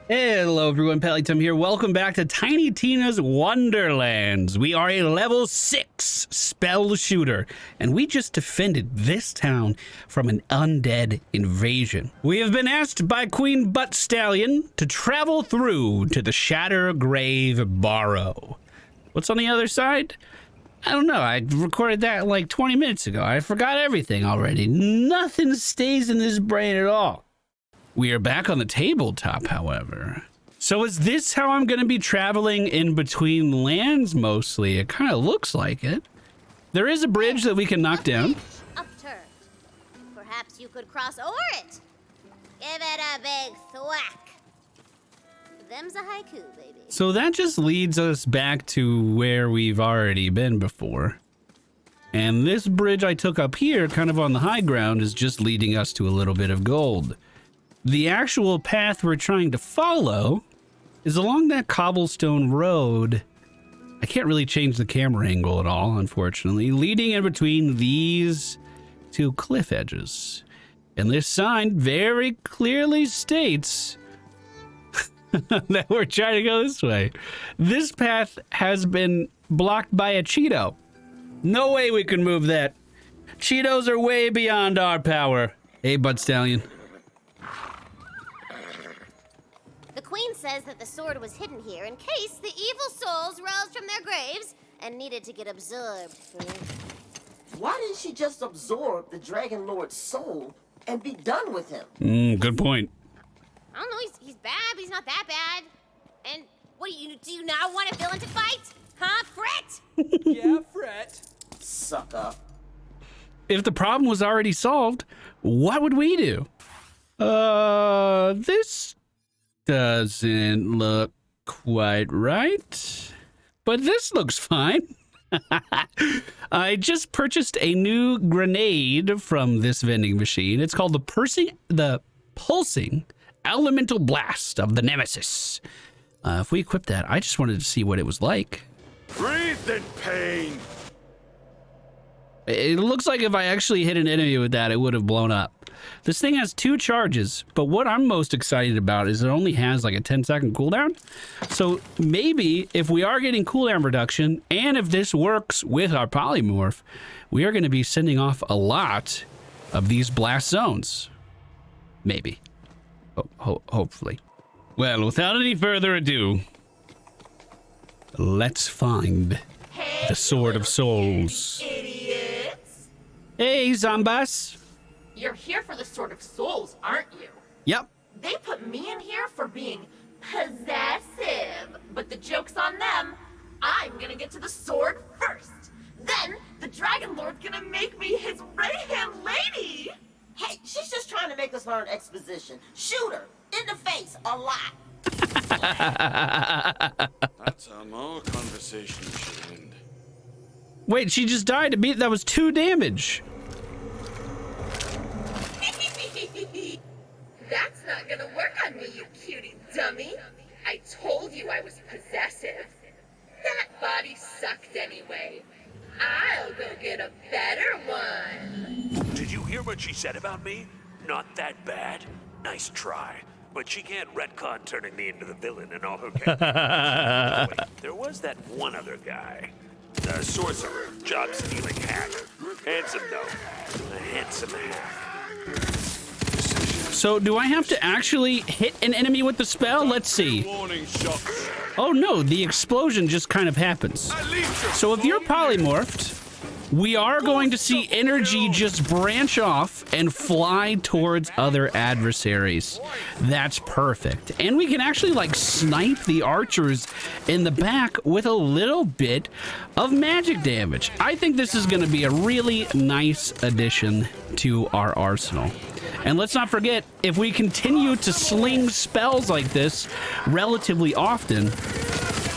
Hello everyone, MFPallytime here. Welcome back to Tiny Tina's Wonderlands. We are a level 6 spell shooter, and we just defended this town from an undead invasion. We have been asked by Queen Butt Stallion to travel through to the Shattergrave Barrow. What's on the other side? I don't know. I recorded that like 20 minutes ago. I forgot everything already. Nothing stays in this brain at all. We are back on the tabletop, however. So is this how I'm going to be traveling in between lands mostly? It kind of looks like it. There is a bridge that we can knock down. Upturned. Perhaps you could cross over it. Give it a big thwack. Them's a haiku, baby. So that just leads us back to where we've already been before. And this bridge I took up here, kind of on the high ground, is just leading us to a little bit of gold. The actual path we're trying to follow is along that cobblestone road. I can't really change the camera angle at all, unfortunately, leading in between these two cliff edges. And this sign very clearly states that we're trying to go this way. This path has been blocked by a Cheeto. No way we can move that. Cheetos are way beyond our power. Hey, Butt Stallion. The Queen says that the sword was hidden here in case the evil souls rose from their graves and needed to get absorbed. Why didn't she just absorb the Dragon Lord's soul and be done with him? Good point. I don't know, he's bad, but he's not that bad. And what do you not want a villain to fight? Huh, Fret? Yeah, Fret. Sucker. If the problem was already solved, what would we do? This doesn't look quite right, but this looks fine. I just purchased a new grenade from this vending machine. It's called the pulsing elemental blast of the Nemesis. If we equip that, I just wanted to see what it was like. Breathe in pain. It looks like if I actually hit an enemy with that, it would have blown up. This thing has 2 charges, but what I'm most excited about is it only has like a 10-second cooldown. So maybe if we are getting cooldown reduction, and if this works with our polymorph, we are going to be sending off a lot of these blast zones. Maybe. Hopefully. Well, without any further ado, let's find the Sword of Souls. Idiots! Hey, Zombass. You're here for the Sword of Souls, aren't you? Yep. They put me in here for being possessive, but the joke's on them. I'm gonna get to the sword first. Then the Dragon Lord's gonna make me his right-hand lady. Hey, she's just trying to make us learn exposition. Shoot her in the face a lot. That's how more conversation should end. Wait, she just died to beat. That was 2 damage. That's not gonna work on me, you cutie dummy. I told you I was possessive. That body sucked anyway. I'll go get a better one. Did you hear what she said about me? Not that bad. Nice try. But she can't retcon turning me into the villain and all her characters. Wait, there was that one other guy. The sorcerer, job-stealing hack. Handsome, though. A handsome hack. So do I have to actually hit an enemy with the spell? Let's see. Warning shots. Oh no, the explosion just kind of happens. So if you're polymorphed, we are going to see energy just branch off and fly towards other adversaries. That's perfect. And we can actually like snipe the archers in the back with a little bit of magic damage. I think this is going to be a really nice addition to our arsenal. And let's not forget, if we continue to sling spells like this relatively often,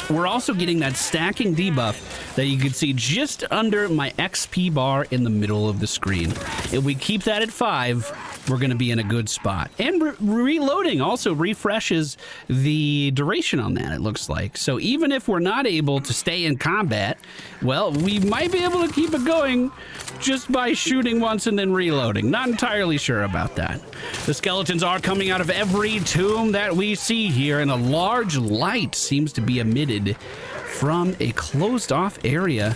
we're also getting that stacking debuff that you can see just under my XP bar in the middle of the screen. If we keep that at 5, we're going to be in a good spot. And reloading also refreshes the duration on that, it looks like. So even if we're not able to stay in combat, well, we might be able to keep it going just by shooting once and then reloading. Not entirely sure about that. The skeletons are coming out of every tomb that we see here, and a large light seems to be emitted from a closed off area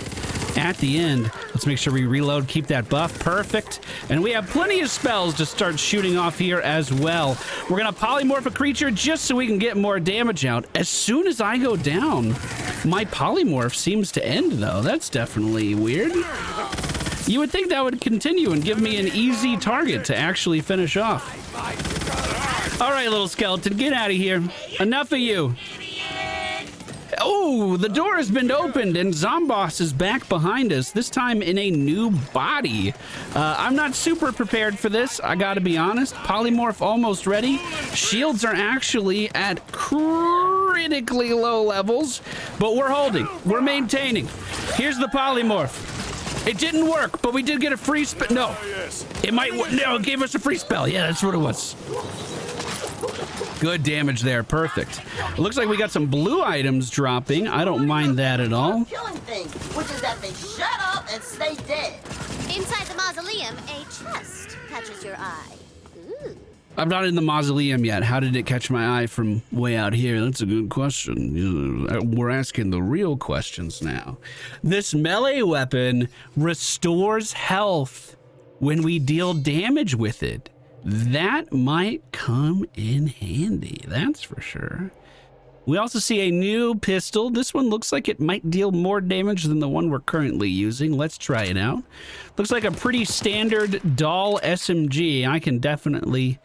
at the end. Let's make sure we reload, keep that buff. Perfect. And we have plenty of spells to start shooting off here as well. We're going to polymorph a creature just so we can get more damage out. As soon as I go down, my polymorph seems to end, though. That's definitely weird. You would think that would continue and give me an easy target to actually finish off. All right, little skeleton, get out of here. Enough of you. Oh, the door has been opened and Zomboss is back behind us, this time in a new body. I'm not super prepared for this, I gotta be honest. Polymorph almost ready. Shields are actually at critically low levels, but we're holding, we're maintaining. Here's the polymorph. It didn't work, but we did get a free spell. No, it might work. No, it gave us a free spell. Yeah, that's what it was. Good damage there. Perfect. It looks like we got some blue items dropping. I don't mind that at all. Killing thing, which is that they shut up and stay dead. Inside the mausoleum, a chest catches your eye. Ooh. I'm not in the mausoleum yet. How did it catch my eye from way out here? That's a good question. We're asking the real questions now. This melee weapon restores health when we deal damage with it. That might come in handy, that's for sure. We also see a new pistol. This one looks like it might deal more damage than the one we're currently using. Let's try it out. Looks like a pretty standard doll SMG. I can definitely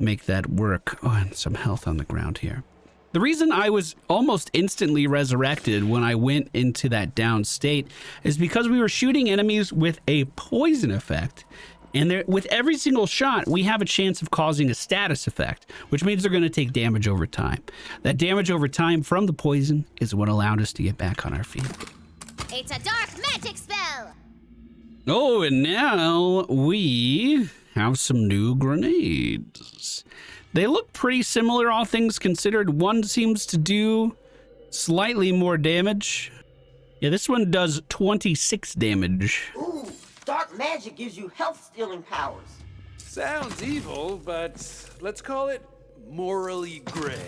make that work. Oh, and some health on the ground here. The reason I was almost instantly resurrected when I went into that down state is because we were shooting enemies with a poison effect. And there, with every single shot, we have a chance of causing a status effect, which means they're going to take damage over time. That damage over time from the poison is what allowed us to get back on our feet. It's a dark magic spell. Oh, and now we have some new grenades. They look pretty similar, all things considered. One seems to do slightly more damage. Yeah, this one does 26 damage. Ooh, dark magic gives you health-stealing powers. Sounds evil, but let's call it morally gray.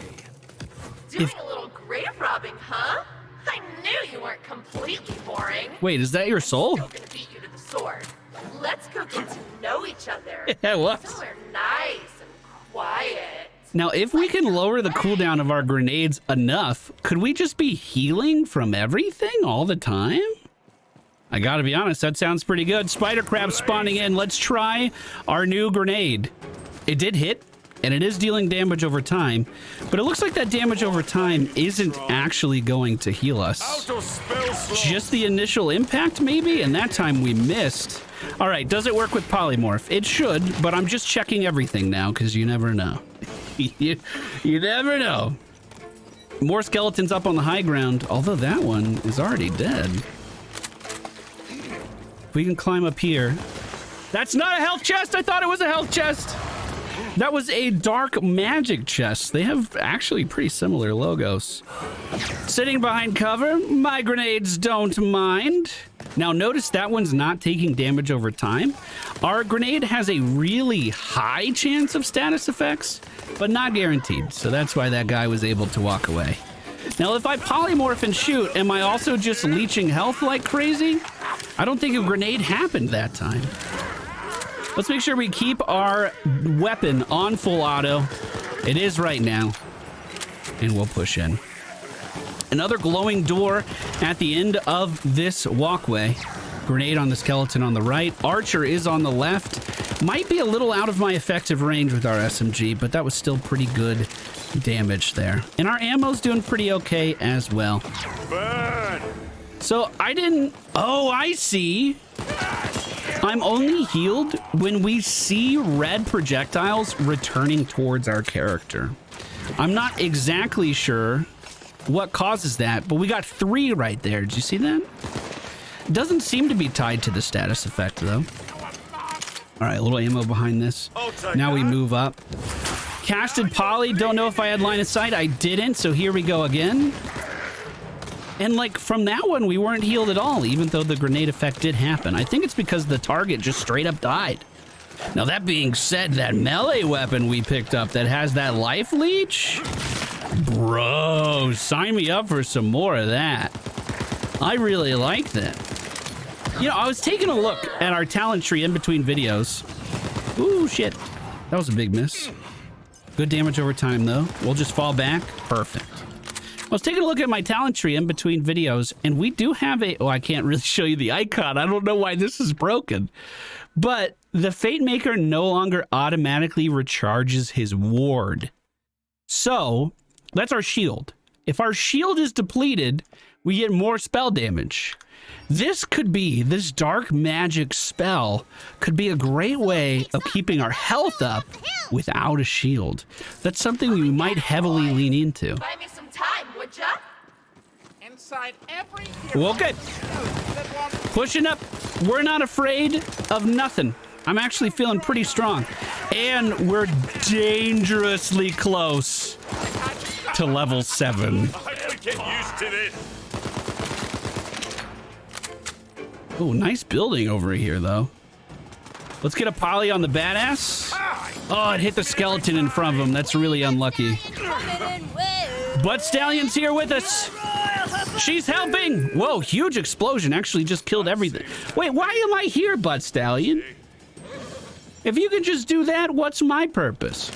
Doing a little grave robbing, huh? I knew you weren't completely boring. Wait, is that your soul? Still gonna beat you to the sword. Let's go get to know each other. Yeah, what? Somewhere nice and quiet. Now, if we can lower the cooldown of our grenades enough, could we just be healing from everything all the time? I gotta be honest, that sounds pretty good. Spider crab spawning in. Let's try our new grenade. It did hit, and it is dealing damage over time, but it looks like that damage over time isn't actually going to heal us. Just the initial impact, maybe? And that time we missed. All right, does it work with polymorph? It should, but I'm just checking everything now, because you never know. you never know. More skeletons up on the high ground, although that one is already dead. If we can climb up here. That's not a health chest. I thought it was a health chest. That was a dark magic chest. They have actually pretty similar logos. Sitting behind cover, my grenades don't mind. Now notice that one's not taking damage over time. Our grenade has a really high chance of status effects, but not guaranteed. So that's why that guy was able to walk away. Now, if I polymorph and shoot, am I also just leeching health like crazy? I don't think a grenade happened that time. Let's make sure we keep our weapon on full auto. It is right now. And we'll push in. Another glowing door at the end of this walkway. Grenade on the skeleton on the right. Archer is on the left. Might be a little out of my effective range with our SMG, but that was still pretty good damage there. And our ammo's doing pretty okay as well. Burn! So I didn't... Oh, I see. I'm only healed when we see red projectiles returning towards our character. I'm not exactly sure what causes that, but we got 3 right there. Did you see that? Doesn't seem to be tied to the status effect, though. All right, a little ammo behind this. Now we move up. Casted Polly. Don't know if I had line of sight. I didn't, so here we go again. And like from that one, we weren't healed at all, even though the grenade effect did happen. I think it's because the target just straight up died. Now that being said, that melee weapon we picked up that has that life leech, bro, sign me up for some more of that. I really like that. You know, I was taking a look at our talent tree in between videos. Ooh, shit. That was a big miss. Good damage over time, though. We'll just fall back. Perfect. I was taking a look at my talent tree in between videos, and we do have a... Oh, I can't really show you the icon. I don't know why this is broken. But the Fate Maker no longer automatically recharges his ward. So, that's our shield. If our shield is depleted, we get more spell damage. This dark magic spell could be a great way of keeping our health up without a shield. That's something we might heavily lean into. Buy me some time, would ya? Inside every Okay. Pushing up. We're not afraid of nothing. I'm actually feeling pretty strong. And we're dangerously close to level 7. I could get used to this. Oh, nice building over here, though. Let's get a poly on the badass. Oh, it hit the skeleton in front of him. That's really unlucky. Butt Stallion's here with us. She's helping. Whoa, huge explosion. Actually just killed everything. Wait, why am I here, Butt Stallion? If you can just do that, what's my purpose?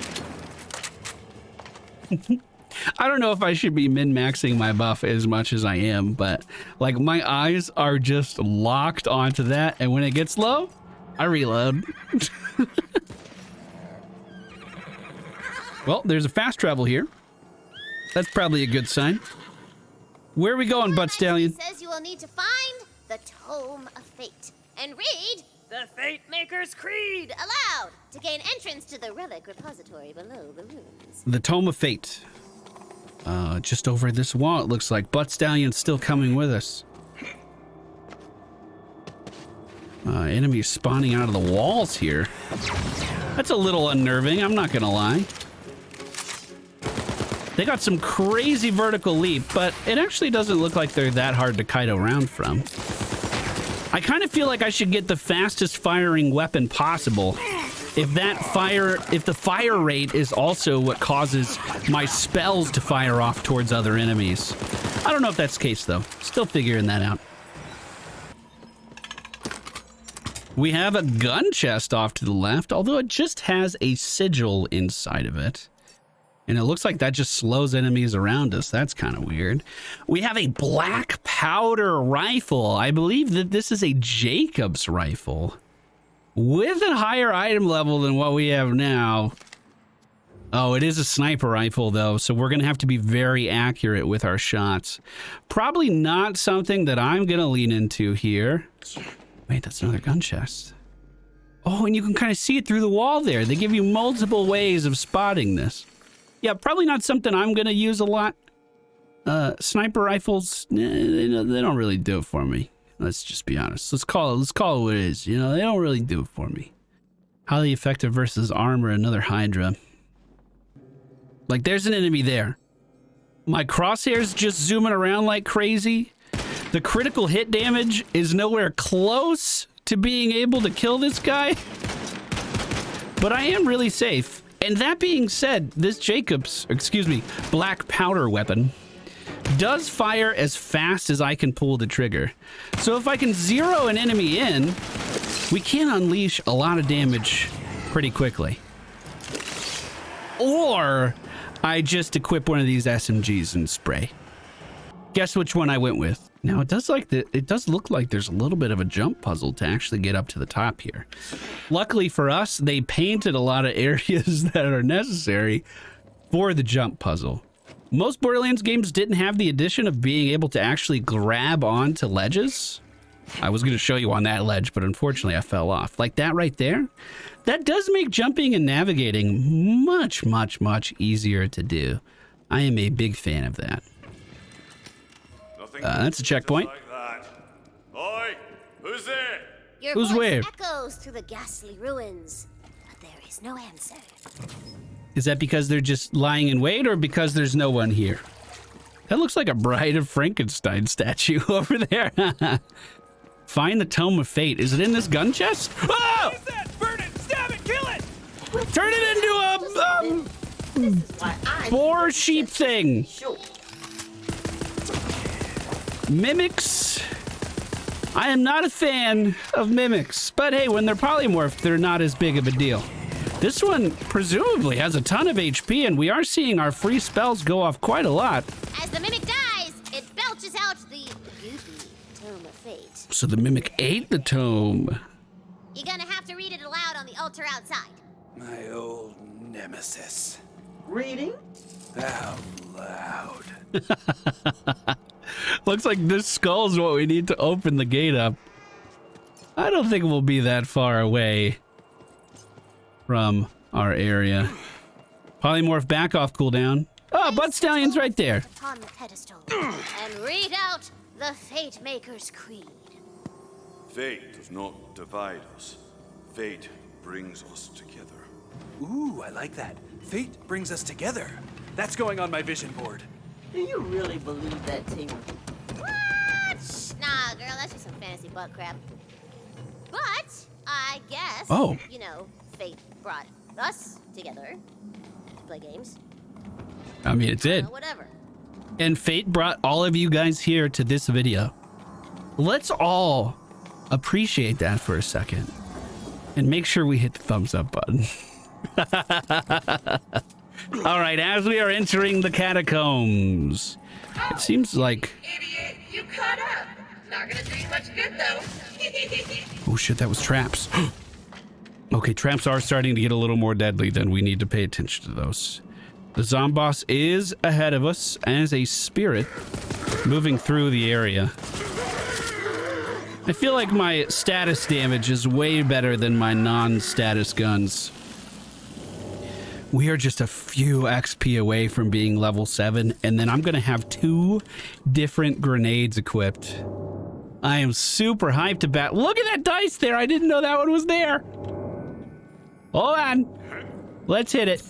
I don't know if I should be min-maxing my buff as much as I am, but like my eyes are just locked onto that, and when it gets low, I reload. Well, there's a fast travel here. That's probably a good sign. Where are we going, Butt Stallion? Says you will need to find the Tome of Fate and read the Fate Maker's Creed aloud to gain entrance to the relic repository below the ruins. The Tome of Fate. Just over this wall, it looks like. Butt Stallion's still coming with us. Enemies spawning out of the walls here. That's a little unnerving, I'm not gonna lie. They got some crazy vertical leap, but it actually doesn't look like they're that hard to kite around from. I kind of feel like I should get the fastest firing weapon possible. If the fire rate is also what causes my spells to fire off towards other enemies. I don't know if that's the case, though. Still figuring that out. We have a gun chest off to the left, although it just has a sigil inside of it. And it looks like that just slows enemies around us. That's kind of weird. We have a black powder rifle. I believe that this is a Jacob's rifle with a higher item level than what we have now. Oh, it is a sniper rifle, though, so we're going to have to be very accurate with our shots. Probably not something that I'm going to lean into here. Wait, that's another gun chest. Oh, and you can kind of see it through the wall there. They give you multiple ways of spotting this. Yeah, probably not something I'm going to use a lot. Sniper rifles, they don't really do it for me. Let's just be honest. Let's call it what it is. You know, they don't really do it for me. Highly effective versus armor, another Hydra. Like, there's an enemy there. My crosshair's just zooming around like crazy. The critical hit damage is nowhere close to being able to kill this guy. But I am really safe. And that being said, this black powder weapon does fire as fast as I can pull the trigger. So if I can zero an enemy in, we can unleash a lot of damage pretty quickly. Or I just equip one of these SMGs and spray. Guess which one I went with. Now it does look like there's a little bit of a jump puzzle to actually get up to the top here. Luckily for us, they painted a lot of areas that are necessary for the jump puzzle. Most Borderlands games didn't have the addition of being able to actually grab onto ledges. I was going to show you on that ledge, but unfortunately I fell off. Like that right there. That does make jumping and navigating much, much, much easier to do. I am a big fan of that. That's a checkpoint. Like that. Oi, who's there? Your Who's voice where? echoes through the ghastly ruins, but there is no answer. Is that because they're just lying in wait or because there's no one here? That looks like a Bride of Frankenstein statue over there. Find the Tome of Fate. Is it in this gun chest? Oh! What is that? Burn it! Stab it! Kill it! Turn it into This is why I boar sheep thing. Sure. Mimics. I am not a fan of mimics, but hey, when they're polymorphed, they're not as big of a deal. This one presumably has a ton of HP, and we are seeing our free spells go off quite a lot. As the mimic dies, it belches out the goopy Tome of Fate. So the mimic ate the tome. You're gonna have to read it aloud on the altar outside. My old nemesis. Reading? Out loud. Looks like this skull's what we need to open the gate up. I don't think we'll be that far away from our area. Polymorph back off cooldown. Oh, Butt Stallion's right there. Upon the pedestal and read out the Fate Maker's Creed. Fate does not divide us. Fate brings us together. Ooh, I like that. Fate brings us together. That's going on my vision board. Do you really believe that, Tina? What? Nah, girl, that's just some fantasy butt crap. But I guess, Oh. you know, fate brought us together to play games. I mean, it did. Whatever. And fate brought all of you guys here to this video. Let's all appreciate that for a second. And make sure we hit the thumbs up button. All right, as we are entering the catacombs, it seems like... Idiot, you caught up. Not gonna do you much good, though. Oh shit, that was traps. Okay, traps are starting to get a little more deadly, then we need to pay attention to those. The Zomboss is ahead of us as a spirit moving through the area. I feel like my status damage is way better than my non-status guns. We are just a few XP away from being level 7, and then I'm gonna have 2 different grenades equipped. I am super hyped about... Look at that dice there! I didn't know that one was there! Hold on. Let's hit it.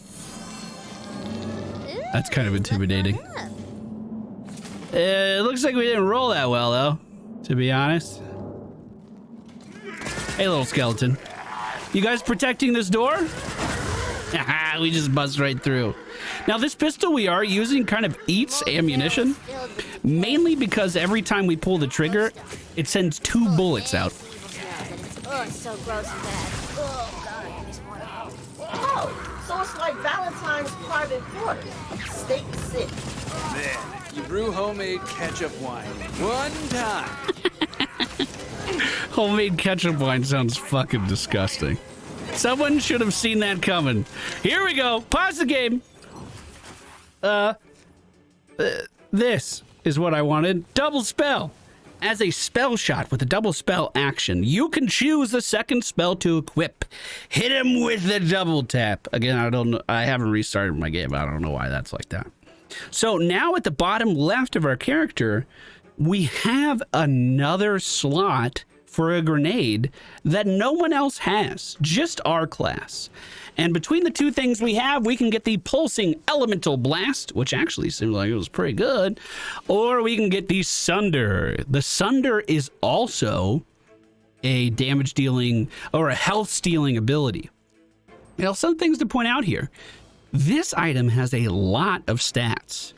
That's kind of intimidating. It looks like we didn't roll that well, though, to be honest. Hey, little skeleton. You guys protecting this door? Haha, we just bust right through. Now, this pistol we are using kind of eats ammunition, mainly because every time we pull the trigger, it sends 2 bullets out. Oh, it's so gross and bad. Oh, God, I just want to... Oh, so it's like Valentine's private quarters. State City. Man, you brew homemade ketchup wine. One time. Homemade ketchup wine sounds fucking disgusting. Someone should have seen that coming. Here we go. Pause the game. This is what I wanted. Double spell. As a spell shot with a double spell action, you can choose the second spell to equip. Hit him with the double tap. Again, I don't know. I haven't restarted my game. I don't know why that's like that. So now at the bottom left of our character, we have another slot for a grenade that no one else has, just our class. And between the 2 things we have, we can get the pulsing elemental blast, which actually seemed like it was pretty good, or we can get the sunder. The sunder is also a damage dealing or a health stealing ability. Now, some things to point out here. This item has a lot of stats.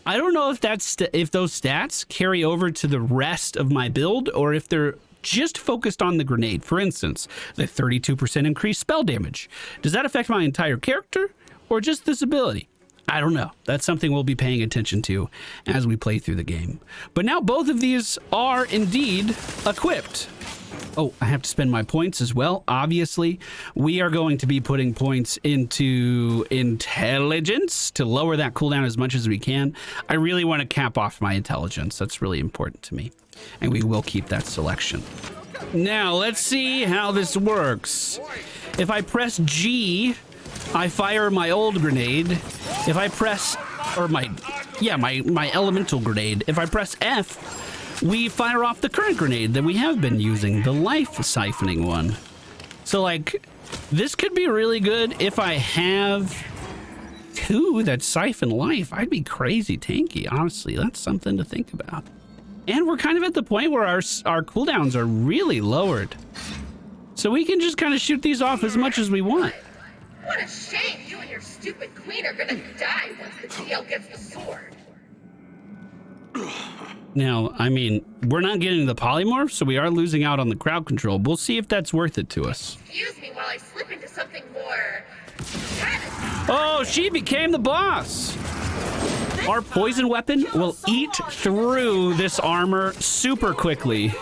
I don't know if if those stats carry over to the rest of my build or if they're just focused on the grenade. For instance, the 32% increased spell damage. Does that affect my entire character or just this ability? I don't know. That's something we'll be paying attention to as we play through the game. But now both of these are indeed equipped. Oh, I have to spend my points as well. Obviously, we are going to be putting points into intelligence to lower that cooldown as much as we can. I really want to cap off my intelligence. That's really important to me. And we will keep that selection. Now, let's see how this works. If I press G, I fire my old grenade. If I press, or my elemental grenade. If I press F, we fire off the current grenade that we have been using, the life siphoning one. So, like, this could be really good if I have 2 that siphon life. I'd be crazy tanky, honestly. That's something to think about. And we're kind of at the point where our cooldowns are really lowered. So we can just kind of shoot these off as much as we want. What a shame you and your stupid queen are gonna die once the TL gets the sword. Now, I mean, we're not getting the polymorph, so we are losing out on the crowd control. We'll see if that's worth it to us. Excuse me while I slip into something more... Oh, she became the boss! Our poison weapon will eat through this armor super quickly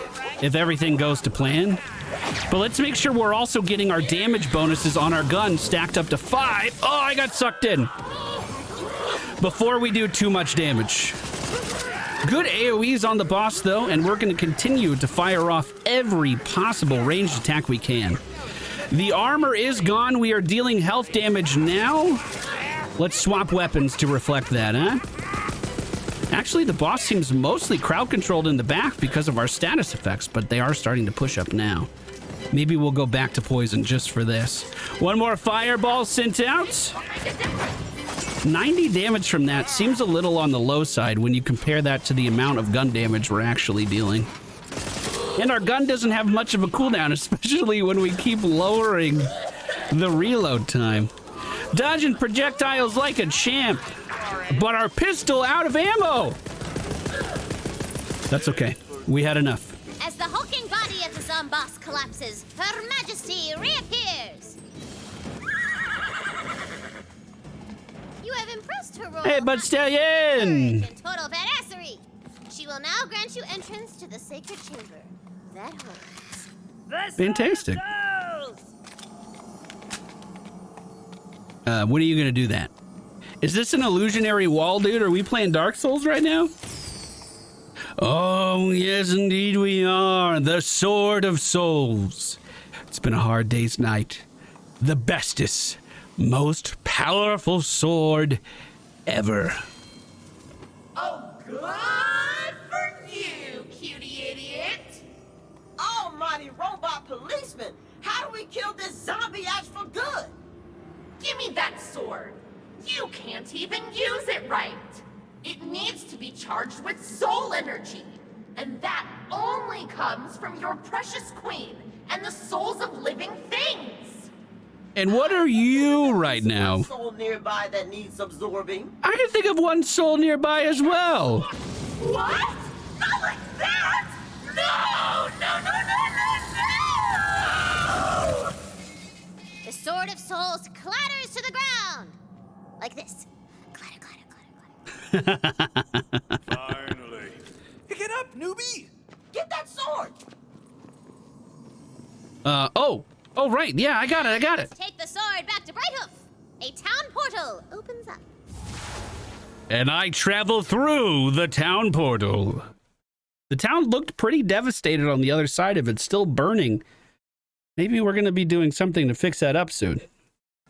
if everything goes to plan. But let's make sure we're also getting our damage bonuses on our gun stacked up to 5. Oh, I got sucked in. Before we do too much damage. Good AoEs on the boss, though, and we're going to continue to fire off every possible ranged attack we can. The armor is gone. We are dealing health damage now. Let's swap weapons to reflect that, huh? Actually, the boss seems mostly crowd controlled in the back because of our status effects, but they are starting to push up now. Maybe we'll go back to poison just for this. One more fireball sent out. 90 damage from that seems a little on the low side when you compare that to the amount of gun damage we're actually dealing. And our gun doesn't have much of a cooldown, especially when we keep lowering the reload time. Dodging projectiles like a champ, but our pistol out of ammo. That's okay. We had enough. As the hulking body of the Zomboss collapses, Her Majesty reappears. You have impressed her royal Hey, Bud Stallion! in total badassery. She will now grant you entrance to the sacred chamber that holds Fantastic. When are you gonna do that? Is this an illusionary wall, dude? Are we playing Dark Souls right now? Oh, yes, indeed we are. The Sword of Souls. It's been a hard day's night. The bestest, most powerful sword ever. Oh, good for you, cutie idiot. Almighty robot policeman, how do we kill this zombie ass for good? Give me that sword. You can't even use it right. It needs to be charged with soul energy. And that only comes from your precious queen and the souls of living things. And what are you right now? One soul nearby that needs absorbing. I can think of one soul nearby as well. What? Not like that! No! No, no, no, no, no! the Sword of Souls clatters to the ground. Like this. Clatter, clatter, clatter, clatter. Finally. Pick it up, newbie! Get that sword. Oh, right. Yeah, I got it. Take the sword back to Brighthoof. A town portal opens up. And I travel through the town portal. The town looked pretty devastated on the other side of it, still burning. Maybe we're going to be doing something to fix that up soon.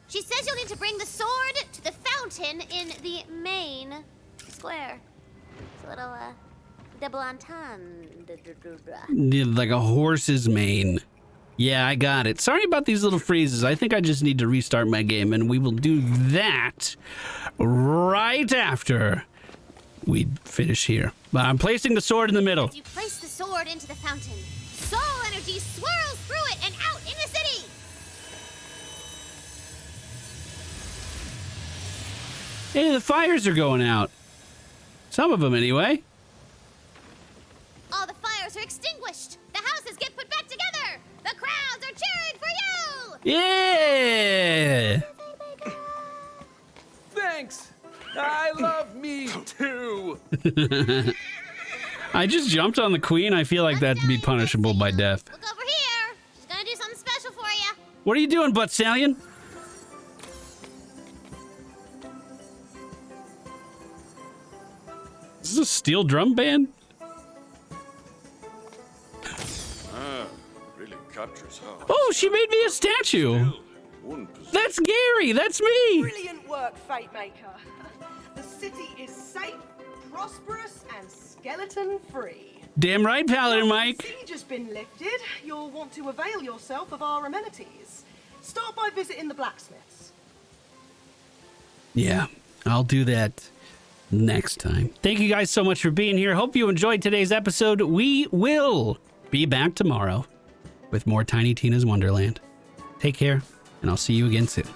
She says you'll need to bring the sword to the fountain in the main square. It's a little, double entendre. Like a horse's mane. Yeah, I got it. Sorry about these little freezes. I think I just need to restart my game, and we will do that right after we finish here. But I'm placing the sword in the middle. As you place the sword into the fountain, soul energy swirls through it and out in the city. Hey, the fires are going out. Some of them, anyway. All the fires are extinguished. The houses get put back together. The crowds are cheering for you. Yeah! Thanks! I love me too! I just jumped on the queen. I feel like that'd be punishable by death. Look over here. She's gonna do something special for you. What are you doing, Butt Stallion? Is this a steel drum band? Really captures how. Oh, she made me a statue. One possession. That's Gary. That's me. Brilliant work, Fate Maker. The city is safe, prosperous, and skeleton-free. Damn right, Paladin Mike. Siege has been lifted. You'll want to avail yourself of our amenities. Start by visiting the blacksmiths. Yeah, I'll do that next time. Thank you guys so much for being here. Hope you enjoyed today's episode. We will be back tomorrow with more Tiny Tina's Wonderland. Take care, and I'll see you again soon.